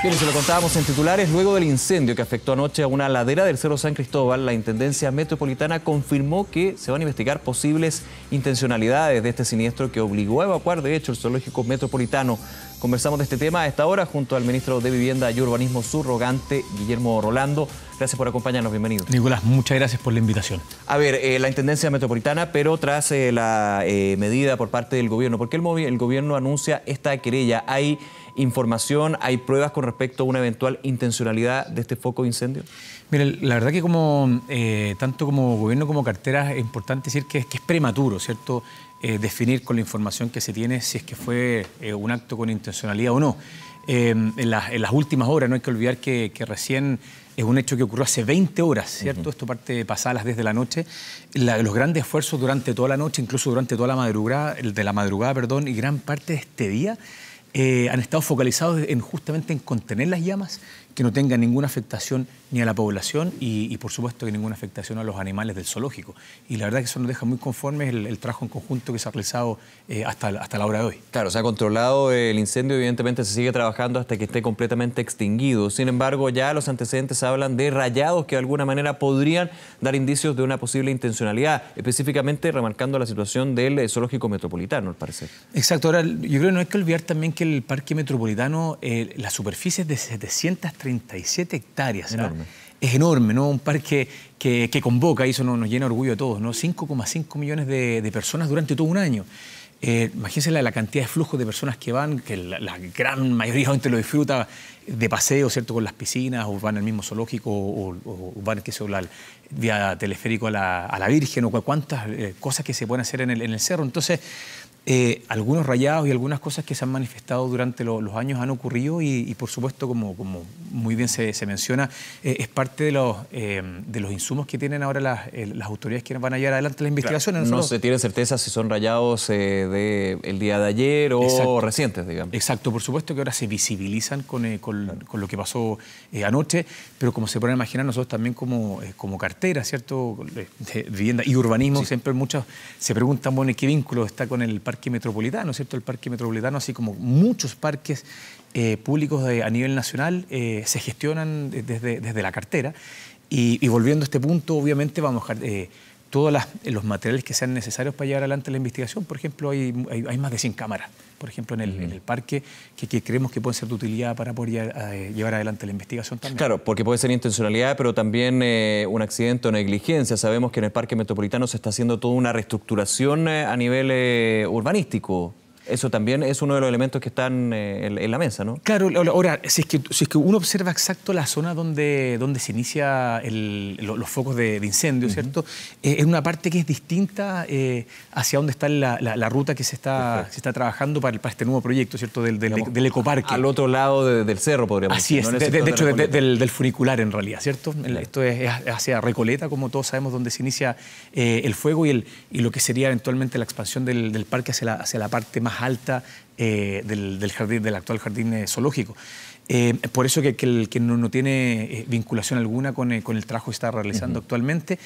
Bien, se lo contábamos en titulares. Luego del incendio que afectó anoche a una ladera del Cerro San Cristóbal, la Intendencia Metropolitana confirmó que se van a investigar posibles intencionalidades de este siniestro que obligó a evacuar, de hecho, el zoológico metropolitano. Conversamos de este tema a esta hora junto al ministro de Vivienda y Urbanismo subrogante, Guillermo Rolando. Gracias por acompañarnos, bienvenido. Nicolás, muchas gracias por la invitación. A ver, la Intendencia Metropolitana, pero tras la medida por parte del gobierno, ¿por qué el gobierno anuncia esta querella? ¿Hay información, hay pruebas con respecto a una eventual intencionalidad de este foco de incendio? Mira, la verdad que tanto como gobierno como cartera es importante decir que es prematuro, ¿cierto? Definir con la información que se tiene si es que fue un acto con intencionalidad o no. En las últimas horas, no hay que olvidar que recién es un hecho que ocurrió hace 20 horas, ¿cierto? Esto parte pasada a las 10 de la noche. Los grandes esfuerzos durante toda la noche, incluso durante toda la madrugada, y gran parte de este día han estado focalizados justamente en contener las llamas, que no tengan ninguna afectación ni a la población y por supuesto que ninguna afectación a los animales del zoológico. Y la verdad que eso nos deja muy conformes el trabajo en conjunto que se ha realizado hasta la hora de hoy. Claro, se ha controlado el incendio, evidentemente se sigue trabajando hasta que esté completamente extinguido. Sin embargo, ya los antecedentes hablan de rayados que de alguna manera podrían dar indicios de una posible intencionalidad, específicamente remarcando la situación del zoológico metropolitano, al parecer. Exacto. Ahora, yo creo que no hay que olvidar también que el parque metropolitano, la superficie es de 737 hectáreas. Enorme. Es enorme, ¿no? Un parque que convoca, y eso nos llena de orgullo a todos, ¿no? 5,5 millones de personas durante todo un año. Imagínense la cantidad de flujos de personas que van, que la gran mayoría lo disfruta de paseo, ¿cierto? Con las piscinas, o van al mismo zoológico, o van vía teleférico a la Virgen, o cuántas cosas que se pueden hacer en el cerro. Entonces, algunos rayados y algunas cosas que se han manifestado durante los años han ocurrido y por supuesto, como muy bien se menciona, es parte de los insumos que tienen ahora las autoridades que van a llevar adelante las investigaciones. Claro, no se tiene certeza si son rayados del día de ayer o exacto, recientes, digamos. Exacto, por supuesto que ahora se visibilizan con lo que pasó anoche, pero como se pueden imaginar, nosotros también como cartera, ¿cierto?, de vivienda y urbanismo, sí, siempre muchos se preguntan, bueno, ¿qué vínculo está con el parque metropolitano, ¿cierto? El parque metropolitano, así como muchos parques públicos a nivel nacional, se gestionan desde la cartera. Y volviendo a este punto, obviamente vamos a dejar todos los materiales que sean necesarios para llevar adelante la investigación. Por ejemplo, hay más de 100 cámaras, por ejemplo, en el parque, que creemos que pueden ser de utilidad para poder llevar adelante la investigación también. Claro, porque puede ser intencionalidad, pero también un accidente o negligencia. Sabemos que en el Parque Metropolitano se está haciendo toda una reestructuración a nivel urbanístico. Eso también es uno de los elementos que están en la mesa, ¿no? Claro, ahora, si es que uno observa exacto la zona donde se inicia los focos de incendio, ¿cierto? Es una parte que es distinta hacia donde está la ruta que se está trabajando para este nuevo proyecto, ¿cierto? Del ecoparque. Al otro lado del cerro, podríamos decir. Así es, de hecho, del funicular en realidad, ¿cierto? Claro. Esto es hacia Recoleta, como todos sabemos, donde se inicia el fuego y lo que sería eventualmente la expansión del parque hacia la parte más alta del actual jardín zoológico. Por eso que no tiene vinculación alguna con el trabajo que está realizando actualmente.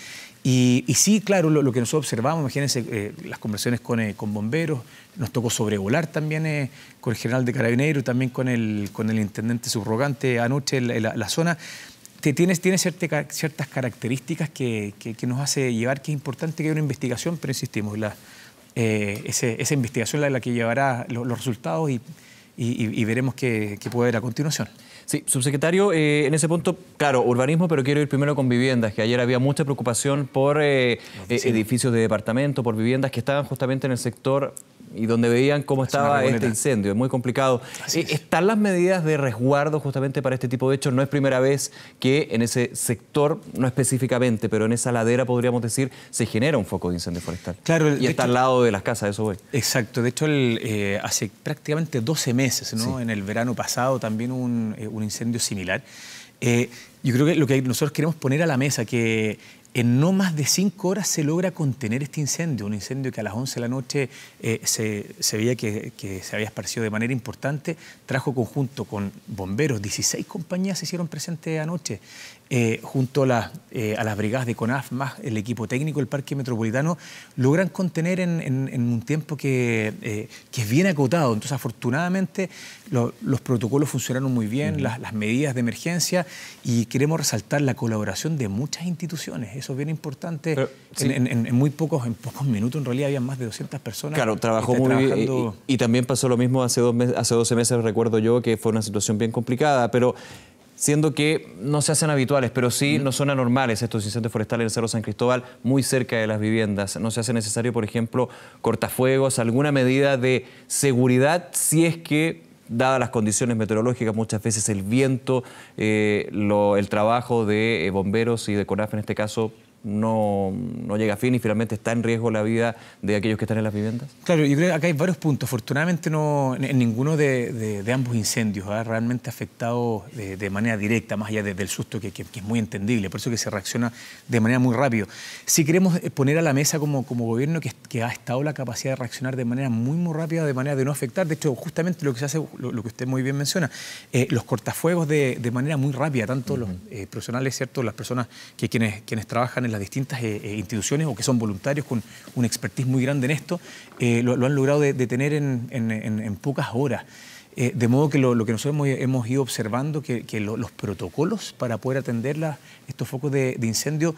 Y sí, claro, lo que nosotros observamos, imagínense las conversaciones con bomberos, nos tocó sobrevolar también con el general de Carabineros y también con el intendente subrogante anoche la zona. Tiene ciertas características que nos hace llevar que es importante que haya una investigación, pero insistimos, esa investigación es la que llevará los resultados y veremos qué puede haber a continuación. Sí, subsecretario, en ese punto, claro, urbanismo, pero quiero ir primero con viviendas, que ayer había mucha preocupación por edificios de departamento, por viviendas que estaban justamente en el sector y donde veían cómo estaba este incendio. Es muy complicado. ¿Están las medidas de resguardo justamente para este tipo de hechos? No es primera vez que en ese sector, no específicamente, pero en esa ladera, podríamos decir, se genera un foco de incendio forestal. Claro, y está al lado de las casas, eso voy. Exacto. De hecho, hace prácticamente 12 meses, ¿no? Sí. En el verano pasado también un incendio similar. Yo creo que lo que nosotros queremos poner a la mesa, que En no más de 5 horas se logra contener este incendio, un incendio que a las 11 de la noche se veía que se había esparcido de manera importante. Trajo conjunto con bomberos, 16 compañías se hicieron presentes anoche, junto a las brigadas de CONAF, más el equipo técnico del Parque Metropolitano, logran contener en un tiempo que es bien acotado. Entonces, afortunadamente, los protocolos funcionaron muy bien, las medidas de emergencia, y queremos resaltar la colaboración de muchas instituciones. Eso es bien importante. Pero, sí, en pocos minutos, en realidad, había más de 200 personas. Claro, trabajó muy bien. Y también pasó lo mismo hace 12 meses, recuerdo yo, que fue una situación bien complicada, pero siendo que no se hacen habituales, pero sí no son anormales estos incendios forestales en el Cerro San Cristóbal, muy cerca de las viviendas. ¿No se hace necesario, por ejemplo, cortafuegos, alguna medida de seguridad, si es que, dadas las condiciones meteorológicas, muchas veces el viento, el trabajo de bomberos y de CONAF en este caso no llega a fin y finalmente está en riesgo la vida de aquellos que están en las viviendas? Claro, yo creo que acá hay varios puntos. Afortunadamente no, en ninguno de ambos incendios ha realmente afectado de manera directa, más allá del susto que es muy entendible, por eso que se reacciona de manera muy rápido. Sí queremos poner a la mesa como gobierno que ha estado la capacidad de reaccionar de manera muy rápida, de manera de no afectar. De hecho, justamente lo que se hace, lo que usted muy bien menciona, los cortafuegos de manera muy rápida, tanto los profesionales, ¿cierto?, las personas quienes trabajan en las distintas instituciones o que son voluntarios con una expertise muy grande en esto, lo han logrado detener en pocas horas. De modo que lo que nosotros hemos ido observando, que los protocolos para poder atender estos focos de incendio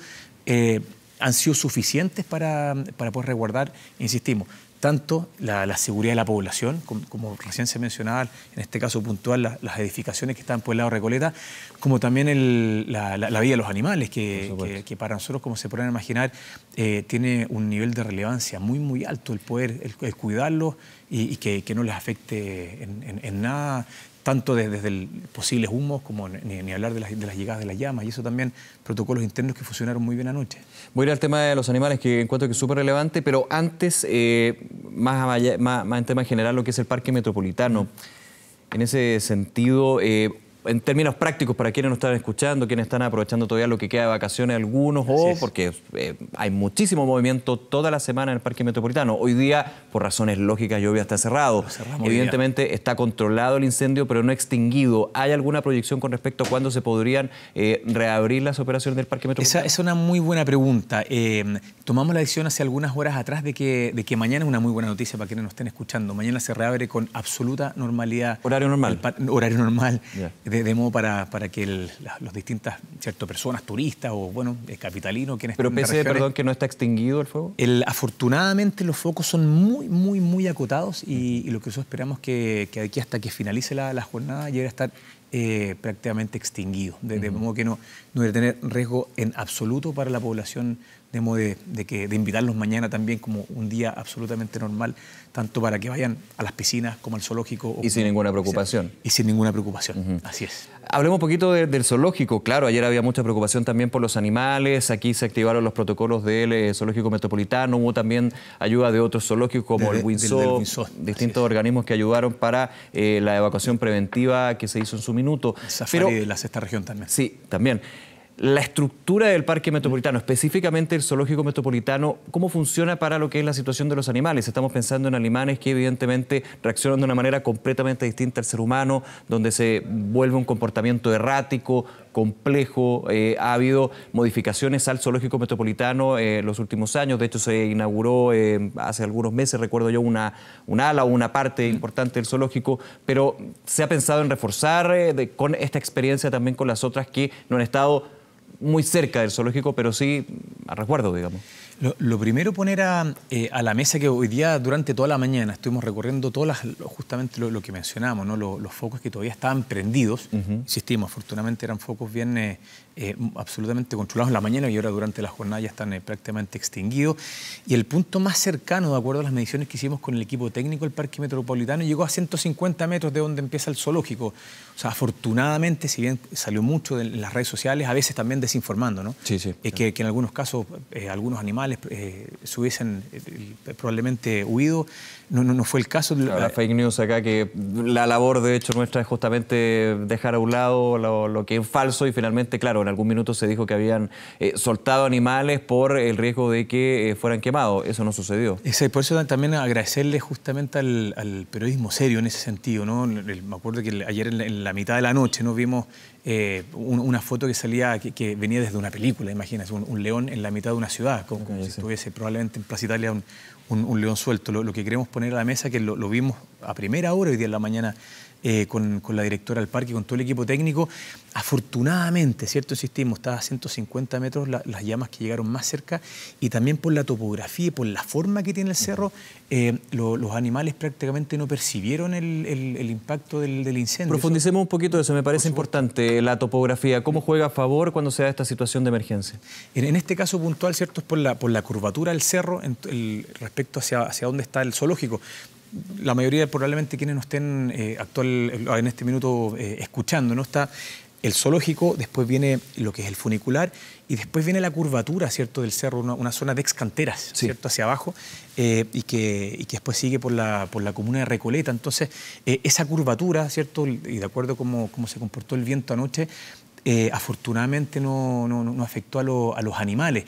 han sido suficientes para poder resguardar, insistimos, tanto la seguridad de la población, como recién se mencionaba, en este caso puntual, las edificaciones que están por el lado de Recoleta, como también la vida de los animales, que para nosotros, como se pueden imaginar, tiene un nivel de relevancia muy alto el poder, el cuidarlos y que no les afecte en nada, tanto desde posibles humos como ni hablar de las llegadas de las llamas, y eso también, protocolos internos que funcionaron muy bien anoche. Voy a ir al tema de los animales, que encuentro que es súper relevante, pero antes, más en tema general, lo que es el Parque Metropolitano. En ese sentido, en términos prácticos, para quienes nos están escuchando, quienes están aprovechando todavía lo que queda de vacaciones algunos, porque hay muchísimo movimiento toda la semana en el Parque Metropolitano. Hoy día, por razones lógicas, Llovía está cerrado. Evidentemente está controlado el incendio, pero no extinguido. ¿Hay alguna proyección con respecto a cuándo se podrían reabrir las operaciones del Parque Metropolitano? Esa es una muy buena pregunta. Tomamos la decisión hace algunas horas atrás de que mañana es una muy buena noticia para quienes nos estén escuchando. Mañana se reabre con absoluta normalidad. ¿Horario normal? Horario normal. Yeah. De modo para que los distintas personas, turistas o capitalinos, quienes pero pese, perdón, que no está extinguido el fuego. Afortunadamente los focos son muy acotados y lo que nosotros esperamos que de aquí hasta que finalice la jornada llegue a estar prácticamente extinguido, de modo que no debe tener riesgo en absoluto para la población, de modo de invitarlos mañana también como un día absolutamente normal, tanto para que vayan a las piscinas como al zoológico. Y sin ninguna preocupación. Y sin ninguna preocupación, así es. Hablemos un poquito del zoológico. Claro, ayer había mucha preocupación también por los animales. Aquí se activaron los protocolos del Zoológico Metropolitano. Hubo también ayuda de otros zoológicos como el Windsor, distintos organismos que ayudaron para la evacuación preventiva que se hizo en su minuto. El Safari de la sexta región también. Sí, también. La estructura del Parque Metropolitano, específicamente el Zoológico Metropolitano, ¿cómo funciona para lo que es la situación de los animales? Estamos pensando en animales que evidentemente reaccionan de una manera completamente distinta al ser humano, donde se vuelve un comportamiento errático, complejo. Ha habido modificaciones al Zoológico Metropolitano en los últimos años. De hecho, se inauguró hace algunos meses, recuerdo yo, una ala o una parte importante del zoológico, pero se ha pensado en reforzar con esta experiencia también con las otras que no han estado muy cerca del zoológico, pero sí a resguardo, digamos. Lo primero, poner a la mesa que hoy día, durante toda la mañana, estuvimos recorriendo justamente lo que mencionamos, ¿no? Los focos que todavía estaban prendidos. Insistimos, afortunadamente eran focos bien absolutamente controlados en la mañana y ahora durante la jornada ya están prácticamente extinguidos. Y el punto más cercano, de acuerdo a las mediciones que hicimos con el equipo técnico del Parque Metropolitano, llegó a 150 metros de donde empieza el zoológico. O sea, afortunadamente, si bien salió mucho en las redes sociales, a veces también desinformando, ¿no? Sí. Que en algunos casos, algunos animales animales se hubiesen probablemente huido. No fue el caso. Claro, la fake news acá, que la labor de hecho nuestra es justamente dejar a un lado lo que es falso, y finalmente, claro, en algún minuto se dijo que habían soltado animales por el riesgo de que fueran quemados. Eso no sucedió. Por eso también agradecerle justamente al periodismo serio en ese sentido, ¿no? Me acuerdo que ayer en la mitad de la noche nos vimos una foto que salía, que venía desde una película, imagínate, un león en la mitad de una ciudad, como si estuviese probablemente en Plaza Italia un león suelto. Lo que queremos poner a la mesa, que lo vimos a primera hora hoy día en la mañana con la directora del parque, con todo el equipo técnico. Afortunadamente, ¿cierto? Insistimos, estaba a 150 metros las llamas que llegaron más cerca, y también por la topografía y por la forma que tiene el cerro, los animales prácticamente no percibieron el impacto del incendio. Profundicemos un poquito de eso, me parece importante, la topografía. ¿Cómo juega a favor cuando se da esta situación de emergencia? En este caso puntual, ¿cierto? Es por la curvatura del cerro respecto hacia dónde está el zoológico. La mayoría, probablemente quienes nos estén en este minuto escuchando, ¿no? Está el zoológico, después viene lo que es el funicular, y después viene la curvatura, ¿cierto?, del cerro, una zona de excanteras, ¿cierto?, hacia abajo, y que después sigue por la comuna de Recoleta. Entonces, esa curvatura, ¿cierto?, y de acuerdo a cómo se comportó el viento anoche, afortunadamente no afectó a los animales.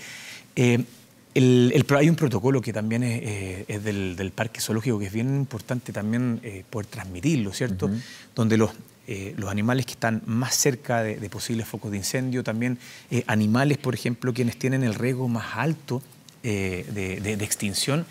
Hay un protocolo que también es del parque zoológico, que es bien importante también poder transmitirlo, ¿cierto? Donde los animales que están más cerca de posibles focos de incendio, también animales, por ejemplo, quienes tienen el riesgo más alto de extinción,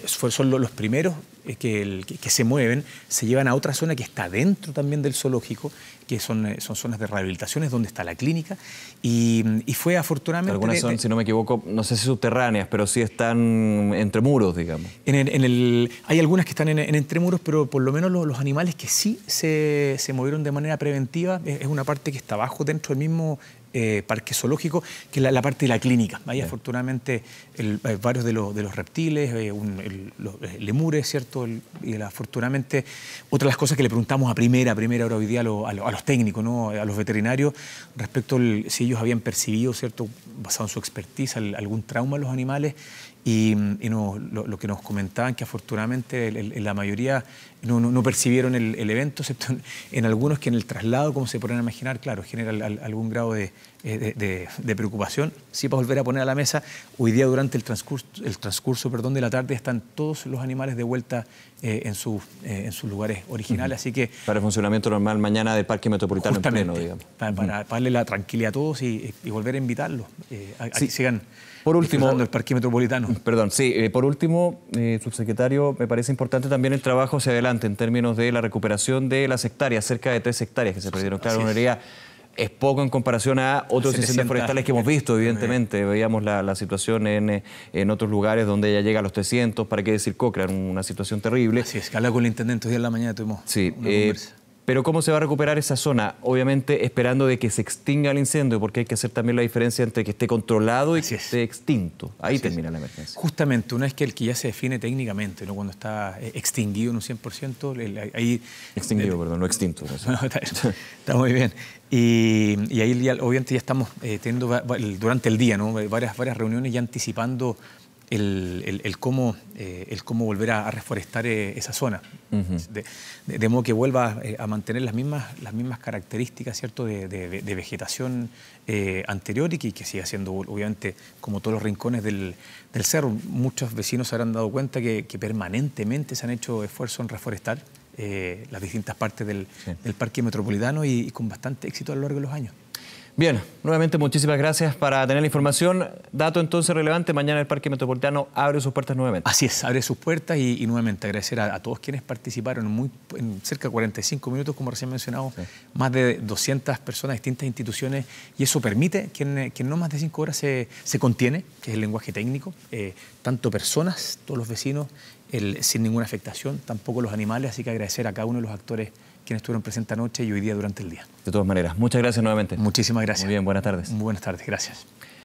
son los primeros que se mueven, se llevan a otra zona que está dentro también del zoológico, que son zonas de rehabilitaciones donde está la clínica, y fue afortunadamente... Algunas son, si no me equivoco, no sé si subterráneas, pero sí están entre muros, digamos. Hay algunas que están en entre muros, pero por lo menos los animales que sí se movieron de manera preventiva, es una parte que está abajo dentro del mismo parque zoológico, que es la parte de la clínica. Ahí afortunadamente varios de los reptiles, los lemures, ¿cierto? Y afortunadamente, otra de las cosas que le preguntamos a primera hora hoy día a los técnicos, ¿no?, a los veterinarios, respecto si ellos habían percibido, ¿cierto?, basado en su expertise, algún trauma en los animales, y lo que nos comentaban, que afortunadamente la mayoría no percibieron el evento, excepto en algunos que en el traslado, como se podrán imaginar, claro, genera algún grado de preocupación. Sí, para volver a poner a la mesa, hoy día durante el transcurso de la tarde están todos los animales de vuelta en sus lugares originales, así que... Para el funcionamiento normal mañana del Parque Metropolitano en pleno, digamos. Para darle la tranquilidad a todos y volver a invitarlos a que sigan... Por último, el Parque Metropolitano. Perdón, sí. Por último, subsecretario, me parece importante también el trabajo hacia adelante en términos de la recuperación de las hectáreas, cerca de 3 hectáreas que se perdieron. Claro, una área es poco en comparación a otros incendios forestales que hemos visto, evidentemente. Veíamos la situación en otros lugares donde ya llega a los 300, para qué decir Cochrane, una situación terrible. Así es, que habla con el intendente hoy en la mañana, tuvimos una conversa. Pero ¿cómo se va a recuperar esa zona? Obviamente esperando de que se extinga el incendio, porque hay que hacer también la diferencia entre que esté controlado y que esté extinto. Ahí termina la emergencia. Justamente, una vez que ya se define técnicamente, ¿no?, cuando está extinguido en un 100%, ahí... Extinguido, perdón, no extinto. Está muy bien. Y ahí obviamente ya estamos teniendo durante el día, ¿no?, varias reuniones ya anticipando el cómo volver a reforestar esa zona, de modo que vuelva a mantener las mismas características, ¿cierto?, de vegetación anterior, y que siga siendo, obviamente, como todos los rincones del cerro. Muchos vecinos se habrán dado cuenta que permanentemente se han hecho esfuerzos en reforestar las distintas partes del Parque Metropolitano, y con bastante éxito a lo largo de los años. Bien, nuevamente muchísimas gracias para tener la información. Dato entonces relevante, mañana el Parque Metropolitano abre sus puertas nuevamente. Así es, abre sus puertas, y nuevamente agradecer a todos quienes participaron en cerca de 45 minutos, como recién mencionado, más de 200 personas, distintas instituciones, y eso permite que en no más de 5 horas se contiene, que es el lenguaje técnico, tanto personas, todos los vecinos, sin ninguna afectación, tampoco los animales, así que agradecer a cada uno de los actores quienes estuvieron presentes anoche y hoy día durante el día. De todas maneras, muchas gracias nuevamente. Muchísimas gracias. Muy bien, buenas tardes. Muy buenas tardes, gracias.